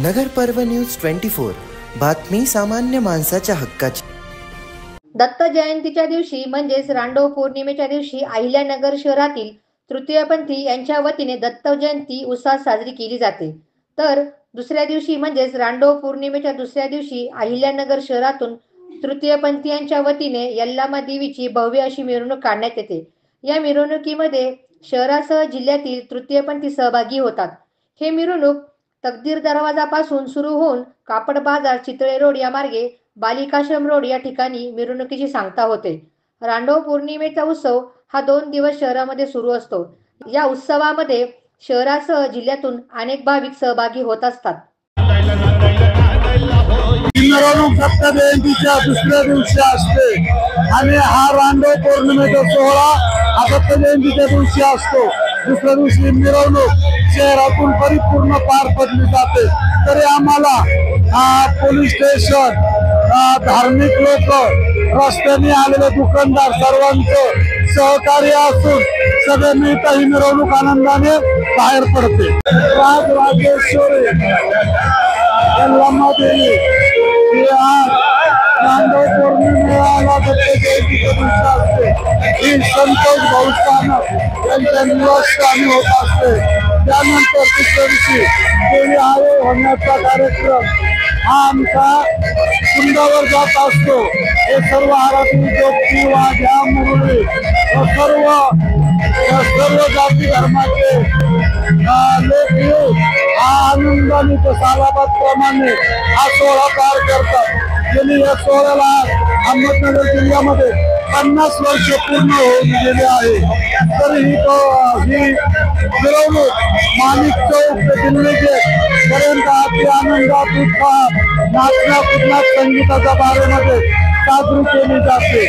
नगर पर्व न्यूज 24 बातमी सामान्य माणसाच्या हक्काची। दत्त जयंतीच्या दिवशी म्हणजेच रांडो पौर्णिमेच्या दिवशी अहिल्यानगर शहरातील तृतीयपंथी यांच्या वतीने दत्त जयंती उत्साहात साजरी केली जाते। तर दुसऱ्या दिवशी म्हणजेच रांडो पौर्णिमेच्या दुसऱ्या दिवशी अहिल्यानगर शहरातून तृतीयपंथीयांच्या वतीने यल्लामा देवीची भव्य अशी मिरवणूक काढण्यात येते। या मिरवणुकीमध्ये शहरासह जिल्ह्यातील तृतीयपंथी सहभागी होतात। हे मिरवणूक तकदीर दरवाजापासून सुरू होऊन कापड बाजार चितळे रोड या मार्गे बालिकाश्रम रोड या ठिकाणी मिरवणुकीची सांगता होते। रांडो पौर्णिमेचा उत्सव हा 2 दिवस शहरामध्ये सुरू असतो। या उत्सवामध्ये शहरासह जिल्ह्यातून अनेक भाविक सहभागी होत असतात। मिरवणूक दत्त जयंतीच्या दुसऱ्या दिवशी असते आणि हा रांडो पौर्णिमेचा सोहळा हा दत्त जयंतीच्या दिवशी असतो। दुसऱ्या दिवशी मिरवणूक शहरातून परिपूर्ण पार पडली जाते। तरी आम्हाला पोलीस स्टेशन, धार्मिक लोक, रस्त्याने आलेले दुकानदार सर्वांचं सहकार्य असून सगळे मिळता ही मिरवणूक आनंदाने बाहेर पडते। राजराजेश्वरी यल्लामा देवी रांडो पौर्णिमेला दत्त जयंतीच्या दिवशी असते। ही संतोष भाऊ स्थानक यांच्या निवासस्थानी होत असते। त्यानंतर तिसऱ्या दिवशी देवी आळे होण्याचा कार्यक्रम हा आमचा कुंडावर जात असतो। हे सर्व आराधी जोगती वाघ्या मुरळी सर्व जाती धर्माचे लोक येऊन आनंदाने सालाबाद प्रमाणे हा सोहळा पार करतात। गेली या सोहळ्याला अहमदनगर जिल्ह्यामध्ये 50 वर्ष पूर्ण होऊन गेले आहे। तर ही मिरवणूक माणिक चौक ते दिल्ली गेट पर्यंत अति आनंदात उत्साहात नाचण्यात कुदण्यात संगीताच्या बारेमध्ये साजरी केली जाते।